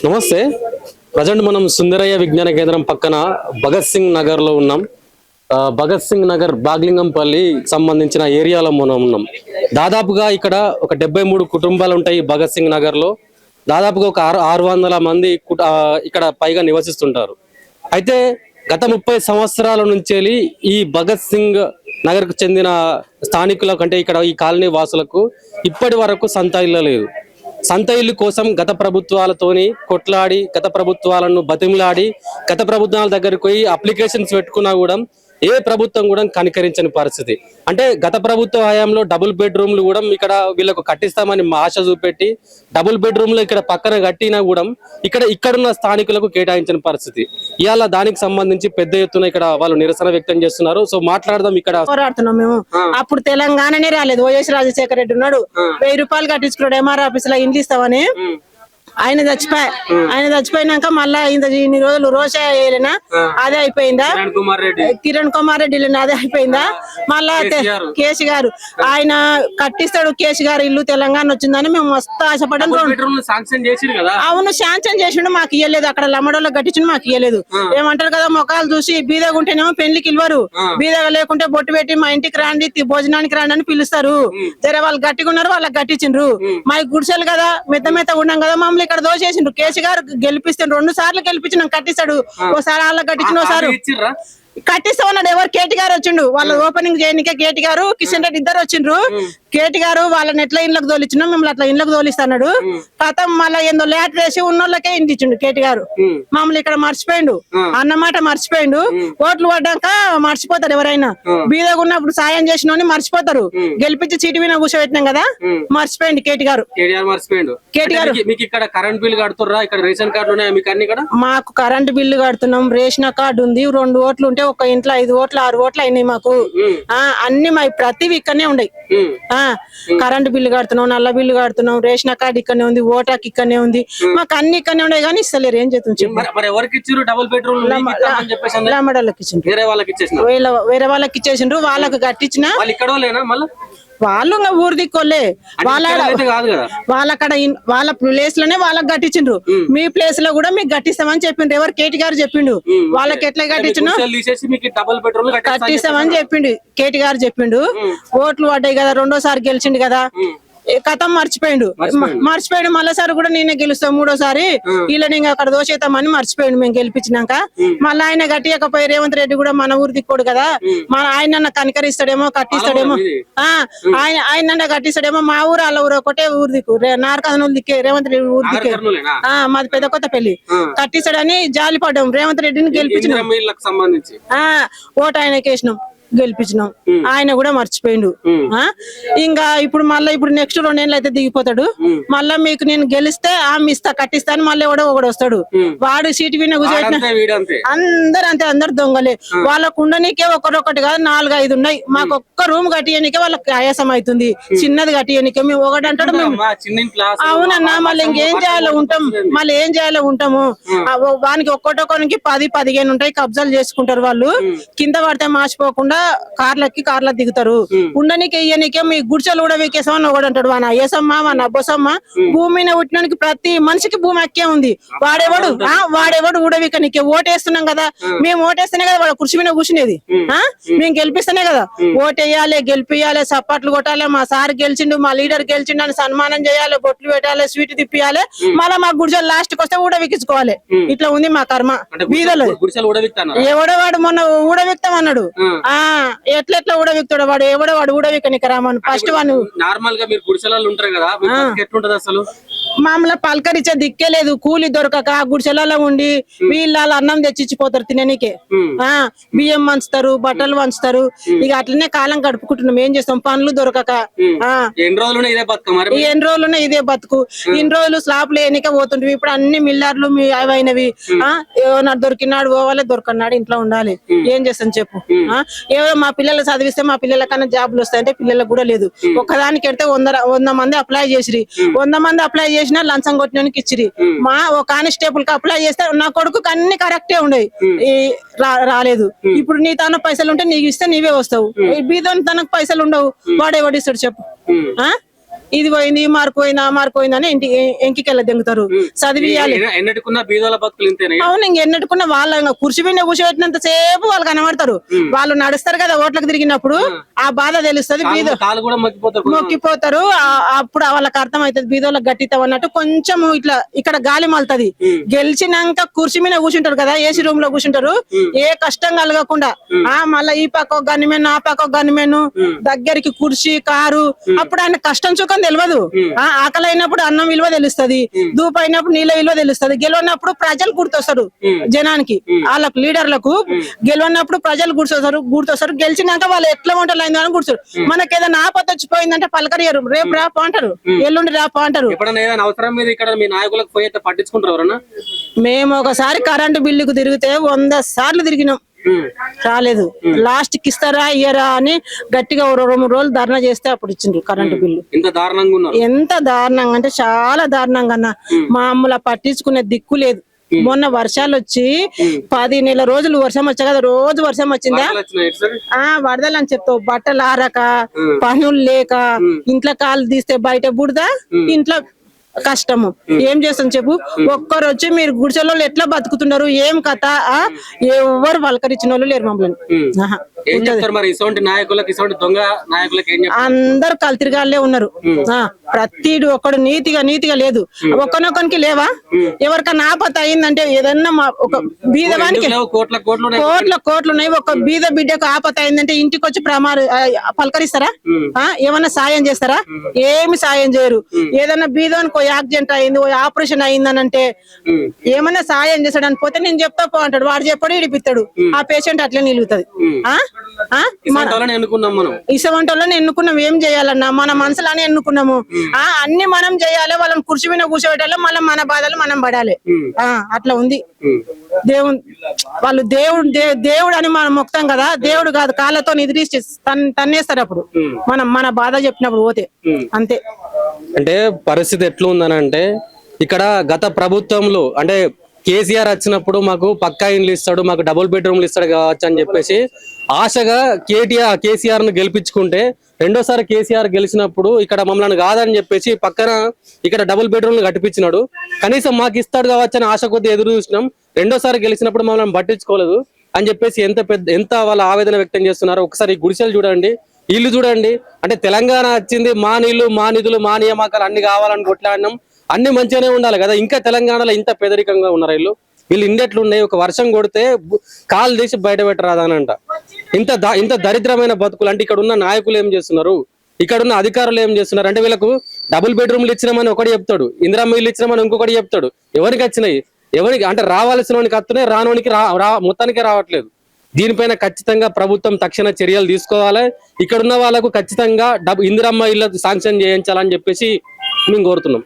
నమస్తే. ప్రజెంట్ మనం సుందరయ్య విజ్ఞాన కేంద్రం పక్కన భగత్ సింగ్ నగర్ లో ఉన్నాం. భగత్ సింగ్ నగర్ బాగ్లింగంపల్లి సంబంధించిన ఏరియాలో మనం ఉన్నాం. దాదాపుగా ఇక్కడ ఒక 73 కుటుంబాలు ఉంటాయి. భగత్ సింగ్ నగర్ లో దాదాపుగా ఒక 600 మంది ఇక్కడ పైగా నివసిస్తుంటారు. అయితే గత 30 సంవత్సరాల నుంచి ఈ భగత్ సింగ్ నగర్ కు చెందిన స్థానికుల కంటే ఇక్కడ ఈ కాలనీ వాసులకు ఇప్పటి వరకు సొంత ఇల్లు లేదు. సొంత ఇల్లు కోసం గత ప్రభుత్వాలతోని కొట్లాడి, గత ప్రభుత్వాలను బతిమలాడి, గత ప్రభుత్వాల దగ్గరకు పోయి అప్లికేషన్స్ పెట్టుకున్నా కూడా ఏ ప్రభుత్వం కూడా కనికరించని పరిస్థితి. అంటే గత ప్రభుత్వ హయాంలో డబుల్ బెడ్రూమ్లు కూడా ఇక్కడ వీళ్ళకు కట్టిస్తామని ఆశ చూపెట్టి డబుల్ బెడ్రూమ్లు ఇక్కడ పక్కన కట్టినా కూడా ఇక్కడున్న స్థానికులకు కేటాయించిన పరిస్థితి. ఇవాళ దానికి సంబంధించి పెద్ద ఎత్తున ఇక్కడ వాళ్ళు నిరసన వ్యక్తం చేస్తున్నారు. సో మాట్లాడదాం. ఇక్కడ పోరాడుతున్నాం మేము. అప్పుడు తెలంగాణనే రాలేదు. వైఎస్ రాజశేఖర రెడ్డి ఉన్నాడు, 1000 రూపాయలు కట్టించుకున్నాడు ఎంఆర్ ఆఫీస్ లో ఇండ్లు ఇస్తామని. ఆయన చచ్చిపోయినాక మళ్ళా ఇన్ని రోజులు రోషా వేయలేనా, అదే అయిపోయిందా? కిరణ్ కుమార్ రెడ్డి అదే అయిపోయిందా? మళ్ళా కేసీ గారు ఆయన కట్టిస్తాడు. కేసీ గారు ఇల్లు తెలంగాణ వచ్చిందని మేము మస్తు ఆశపడ్డాం. అవును, శాంక్షన్ చేసిండు, మాకు ఇయ్యలేదు. అక్కడ లమ్మడోళ్ళ కట్టించిండు, మాకు ఇయ్యలేదు. ఏమంటారు కదా, మొఖాలు చూసి బీదగా ఉంటేనేమో పెళ్లికి ఇవ్వరు, బీదగా లేకుంటే బొట్టు పెట్టి మా ఇంటికి రాండి, భోజనానికి రాండి అని పిలుస్తారు. జర వాళ్ళు గట్టిగా ఉన్నారు, వాళ్ళకి కట్టించిండ్రు. మా గుడిసెలు కదా, మెత్త ఉన్నాం కదా, మమ్మల్ని ఇక్కడ దోచేసిండ్రు. కేసీ గారు గెలిపిస్తే 2 సార్లు గెలిపించి కట్టిస్తాడు. ఒకసారి వాళ్ళకి కట్టించిన, ఒకసారి కట్టిస్తామన్నాడు. ఎవరు? కేటీ గారు వచ్చిండు. వాళ్ళ ఓపెనింగ్ చేయనికే కేటీ గారు, కిషన్ రెడ్డి ఇద్దరు వచ్చిండ్రు. కేటీ గారు వాళ్ళని ఎట్లా ఇండ్లకు తోలిచ్చినా మిమ్మల్ని అట్లా ఇండ్లకు తోలిస్తాడు. కథం మళ్ళీ ఏందో లేటర్ వేసి ఉన్నోళ్ళకే ఇంటి ఇచ్చిండు కేటీ గారు. మమ్మల్ని ఇక్కడ మర్చిపోయిండు, అన్నమాట మర్చిపోయిండు. ఓట్లు పడ్డాక మర్చిపోతారు ఎవరైనా. బీదగా ఉన్నప్పుడు సాయం చేసిన మర్చిపోతారు. గెలిపించి చీటి మీద కూర్చోబెట్టినాం కదా, మర్చిపోయిండు కేటీ గారు. కేటీ గారు ఇక్కడ కరెంట్ బిల్ కడుతుర్రా? ఇక్కడ రేషన్ కార్డు ఉన్నాయా మీకు? అన్ని కూడా మాకు కరెంట్ బిల్లు కడుతున్నాం, రేషన్ కార్డు ఉంది. 2 ఓట్లు ఉంటే ఒక ఇంట్లో 5 ఓట్లు 6 ఓట్లు అయినాయి మాకు. అన్ని మా ప్రతివి ఇక్కడనే ఉన్నాయి. కరెంట్ బిల్లు కడుతున్నాం, నల్ల బిల్లు కడుతున్నాం, రేషన్ కార్డు ఇక్కడనే ఉంది, ఓటాక్ ఇక్కడనే ఉంది. మాకు అన్ని ఇక్కడనే ఉన్నాయి కానీ ఇస్తలేరు. ఏం చేస్తుంది? వేరే వాళ్ళకి ఇచ్చేసిండ్రు. వాళ్ళకి కట్టించిన వాళ్ళు ఊరు దిక్కోలే, వాళ్ళక్కడ వాళ్ళ ప్లేస్ లోనే వాళ్ళకి కట్టించిండ్రు. మీ ప్లేస్ లో కూడా మీకు కట్టిస్తామని చెప్పిండ్రు. ఎవరు? కేటీ గారు చెప్పిండు. వాళ్ళకి ఎట్లా కట్టించిన కట్టిస్తామని చెప్పిండు కేటీ గారు చెప్పిండు. ఓట్లు పడ్డాయి కదా, 2సారి గెలిచిండు కదా, కథం మర్చిపోయిండు. మళ్ళీసారి కూడా నేనే గెలుస్తాం, 3ఓసారి వీళ్ళని అక్కడ దోషేతామని మర్చిపోయిండు. మేము గెలిపించినాక మళ్ళీ ఆయన గట్టియకపోయి రేవంత్ రెడ్డి కూడా మన ఊరు దిక్కోడు కదా, ఆయన కనికరిస్తాడేమో, కట్టిస్తాడేమో. ఆయన కట్టిస్తాడేమో. మా ఊరు వాళ్ళ ఊరు ఒకటే ఊరు దిక్కు, నార్కర్నూలు దిక్కే రేవంత్ రెడ్డి ఊరు దిక్కే. మాది పెద్ద కొత్త పెళ్లి. కట్టిస్తాడని జాలి పడ్డాం. రేవంత్ రెడ్డిని గెలిపించినాం. ఓటు ఆయనకి వేసినాం, గెలిపించినాం. ఆయన కూడా మర్చిపోయిండు. ఇంకా ఇప్పుడు మళ్ళీ నెక్స్ట్ 2 ఏళ్ళు అయితే దిగిపోతాడు. మళ్ళా మీకు నేను గెలిస్తే ఆమె ఇస్తా, కట్టిస్తాను. మళ్ళీ ఒకడు వస్తాడు, వాడు సీటు విన్న కూర్చోబెట్టిన. అందరు అంతే, అందరు దొంగలే. వాళ్ళకు ఉండనీకే ఒకటి కాదు 4, 5 ఉన్నాయి. మాకు ఒక్క రూమ్ కట్టియనికే వాళ్ళకి ఆయాసం అవుతుంది. చిన్నది కట్టియనికే మేము ఒకటి అంటాడు. మేము అవునన్నా, మళ్ళీ ఇంకేం చేయాలో ఉంటాం, వానికి ఒక్కొక్కరికి 10-15 ఉంటాయి. కబ్జాలు చేసుకుంటారు వాళ్ళు. కింద పడితే మార్చిపోకుండా కార్ల దిగుతారు. ఉండనికే ఇయ్యనికే మీ గుడిసెలు కూడా వీకేసామని ఒకడు అంటాడు. మన అయ్యసమ్మ, మన అబ్బసమ్మ, భూమిని పుట్టినానికి ప్రతి మనిషికి భూమి అక్కే ఉంది. వాడేవాడు ఊడవికనికే. ఓటేస్తున్నాం కదా, మేము ఓటేస్తేనే కదా వాడు కృషి మీద కూర్చునేది. మేము గెలిపిస్తేనే కదా. ఓటేయాలి, గెలిపియాలి, సప్పట్లు కొట్టాలి. మా సార్ గెలిచిండు, మా లీడర్ గెలిచిండు అని సన్మానం చేయాలి, బొట్లు పెట్టాలి, స్వీట్ తిప్పియాలి. మళ్ళీ మా గుడిసెలు లాస్ట్ కి వస్తే ఊడవికించుకోవాలి. ఇట్లా ఉంది మా కర్మ. బీదలు ఎవడో వాడు మొన్న ఊడవిక్తాం అన్నాడు. ఎట్లా ఊడవిక్తాడు వాడు? వాడు ఊడవికనికి రామని ఫస్ట్ వాడు. నార్మల్ గా మీరు గుడిసెలలో ఉంటారు కదా, ఎట్లుంటది అసలు? మామూలు పలకరించే దిక్కే లేదు. కూలి దొరకక గుడిసెలలో ఉండి వీళ్ళ అన్నం తెచ్చిచ్చిపోతారు తిననీకే. బియ్యం వంచుతారు, బట్టలు వంచుతారు. ఇక అట్లనే కాలం గడుపుకుంటున్నాం. ఏం చేస్తాం? పనులు దొరకక ఎన్ని రోజులునే ఇదే బతుకు. ఇన్ని రోజులు స్లాబ్లు ఎన్నిక పోతుంటే ఇప్పుడు అన్ని మిల్లర్లు అవైనవి. ఏమన్నా దొరికినాడు పోవాలి, దొరకన్నాడు ఇంట్లో ఉండాలి. ఏం చేస్తాం చెప్పు? ఏదో మా పిల్లలు చదివిస్తే మా పిల్లల కన్నా జాబులు వస్తాయంటే పిల్లలకు కూడా లేదు. ఒక్కదానికి ఎడితే 100 మంది అప్లై చేసిరి. 100 మంది అప్లై చేసినా లంచం కొట్టినానికి ఇచ్చిరి. మా ఒక కానిస్టేబుల్ కి అప్లై చేస్తే నా కొడుకు అన్ని కరెక్టే ఉండేవి, రాలేదు. ఇప్పుడు నీ తన పైసలు ఉంటే నీకు ఇస్తే నీవే వస్తావు. బీదోని తనకు పైసలు ఉండవు, వాడేవాడు ఇస్తాడు చెప్పు? ఇది పోయింది ఈ మార్కు పోయింది ఆ మార్కు పోయింది అని ఇంటికి ఎంకికెళ్ళ దెంగుతారు. చదివియాలి ఎన్నటికున్న బీదోల బతుకులు ఇంతేనే. అవును, ఇంకెన్నట్టుకున్న వాళ్ళ కుర్చీ మీద కూర్చోబెట్టినంత సేపు వాళ్ళు కనబడతారు. వాళ్ళు నడుస్తారు కదా ఓట్లకు తిరిగినప్పుడు, ఆ బాధ తెలుస్తుంది. కాలు కూడా మొక్కిపోతారు. అప్పుడు వాళ్ళకి అర్థం అవుతుంది బీదోళ్ళకి గట్టితాం అన్నట్టు. కొంచెం ఇట్లా ఇక్కడ గాలి మలుతుంది. గెలిచినాక కుర్చీ మీద కూర్చుంటారు కదా, ఏసీ రూమ్ లో కూర్చుంటారు. ఏ కష్టం కలగకుండా మళ్ళా ఈ పక్క ఒక గన్నిమెన్ ఆ పక్క ఒక గన్నిమెన్ దగ్గరికి కుర్చీ కారు. అప్పుడు ఆయన కష్టం సుఖం తెలియదు. ఆకలి అయినప్పుడు అన్నం విలువ తెలుస్తుంది, దూపు అయినప్పుడు నీళ్ళ విలువ తెలుస్తుంది. గెలవనప్పుడు ప్రజలు గుర్తొస్తారు జనానికి, వాళ్ళకు లీడర్లకు. గెలవనప్పుడు ప్రజలు గుర్తొస్తారు. గెలిచినాక వాళ్ళు ఎట్లా వంటలు అయిందో అని గుర్తొస్తారు. మనకి ఏదైనా ఆపద వచ్చిపోయిందంటే పలకరియరు, రేపు రాపో అంటారు, ఎల్లుండి రాపో అంటారు. అవసరం మీద ఇక్కడ మీ నాయకులకు పోయి పట్టించుకుంటారు ఎవరన్నా? మేము ఒకసారి కరెంటు బిల్లుకు తిరిగితే 100 సార్లు తిరిగినాం, రాలేదు. లాస్ట్ కి ఇస్తారా ఇయ్యరా అని గట్టిగా 2-3 రోజులు ధర్నా చేస్తే అప్పుడు ఇచ్చిండ్రు కరెంటు బిల్లు. ఎంత దారుణంగా అంటే చాలా దారుణంగా అన్న. మామూలు పట్టించుకునే దిక్కు లేదు. మొన్న వర్షాలు వచ్చి 10 నెల రోజులు వర్షం వచ్చా కదా, రోజు వర్షం వచ్చిందా? వరదలు అని చెప్తావు. బట్టలు ఆరక, పనులు లేక, ఇంట్లో కాలు తీస్తే బయట బుడదా, ఇంట్లో కష్టము. ఏం చేస్తాం చెప్పు? ఒక్కరు వచ్చి మీరు గుడిసెలో ఎట్లా బతుకుతున్నారు, ఏం కథ, ఎవరు పలకరించిన వాళ్ళు లేరు మమ్మల్ని. అందరు కల్తిరిగాళ్ళే ఉన్నారు. ప్రతిడు ఒక్కడు నీతిగా లేదు. ఒక్కనొక్కనికి లేవా? ఎవరికన్నా ఆపత అయిందంటే ఏదన్నా ఒక బీదవానికి కోట్లు ఉన్నాయి. ఒక బీద బిడ్డకు ఆపత అయిందంటే ఇంటికి వచ్చి పలకరిస్తారా? ఏమన్నా సాయం చేస్తారా? ఏమి సాయం చేయరు. ఏదన్నా బీదవానికి యాక్సిడెంట్ అయింది, ఆపరేషన్ అయిందని అంటే ఏమన్నా సాయం చేస్తాడని పోతే నేను చెప్తా పో అంటాడు. వాడు చెప్పాడు, ఇడిపిస్తాడు. ఆ పేషెంట్ అట్లే నిలుగుతుంది. ఇసవంటోళ్ళని ఎన్నుకున్నాం. ఏం చేయాలన్నా మన మనసులానే ఎన్నుకున్నాము. అన్ని మనం చేయాలి. వాళ్ళని కుర్చీ మీద కూర్చోబెట్టాలి. మళ్ళీ మన బాధలు మనం పడాలి. అట్లా ఉంది. వాళ్ళు దేవుడు అని మనం మొక్తాం కదా, దేవుడు కాదు. కాళ్ళతో నిద్రిస్తే తన్నేస్తారు. అప్పుడు మన బాధ చెప్పినప్పుడు పోతే అంతే. అంటే పరిస్థితి ఎట్లుందని అంటే, ఇక్కడ గత ప్రభుత్వంలో అంటే కేసీఆర్ వచ్చినప్పుడు మాకు పక్కా ఇండ్లు ఇస్తాడు, మాకు డబుల్ బెడ్రూమ్లు ఇస్తాడు కావచ్చు అని చెప్పేసి ఆశగా కేసీఆర్ ను గెలిపించుకుంటే, రెండోసారి కేసీఆర్ గెలిచినప్పుడు ఇక్కడ మమ్మల్ని కాదని చెప్పేసి పక్కన ఇక్కడ డబుల్ బెడ్రూమ్లు కట్టిపించినాడు. కనీసం మాకు ఇస్తాడు కావచ్చు అని ఆశ కొద్ది ఎదురు చూసినాం. రెండోసారి గెలిచినప్పుడు మమ్మల్ని పట్టించుకోలేదు అని చెప్పేసి ఎంత వాళ్ళ ఆవేదన వ్యక్తం చేస్తున్నారు. ఒకసారి గుడిసెలు చూడండి, ఇల్లు చూడండి. అంటే తెలంగాణ వచ్చింది, మా నీళ్లు మా నిధులు మా నియామకాలు అన్ని కావాలని కొట్లాడినాం. అన్ని మంచిగానే ఉండాలి కదా. ఇంకా తెలంగాణలో ఇంత పేదరికంగా ఉన్నారు వీళ్ళు. ఇండెట్లు ఉన్నాయి. ఒక వర్షం కొడితే కాలు తీసి బయట పెట్టరాదనంట. ఇంత దరిద్రమైన బతుకులు. అంటే ఇక్కడ ఉన్న నాయకులు ఏం చేస్తున్నారు, ఇక్కడ ఉన్న అధికారులు ఏం చేస్తున్నారు అంటే, వీళ్ళకు డబుల్ బెడ్రూమ్లు ఇచ్చినామని ఒకటి చెప్తాడు, ఇందిరమ్మ ఇల్లు ఇచ్చినామని ఇంకొకటి చెప్తాడు. ఎవరికి వచ్చినాయి? ఎవరికి అంటే రావాల్సిన వానికి వస్తున్నాయి, రానోనికి మొత్తానికే రావట్లేదు. దీనిపైన ఖచ్చితంగా ప్రభుత్వం తక్షణ చర్యలు తీసుకోవాలి. ఇక్కడ ఉన్న వాళ్ళకు ఖచ్చితంగా ఇందిరమ్మ ఇల్లు శాంక్షన్ చేయించాలని చెప్పేసి మేము కోరుతున్నాం.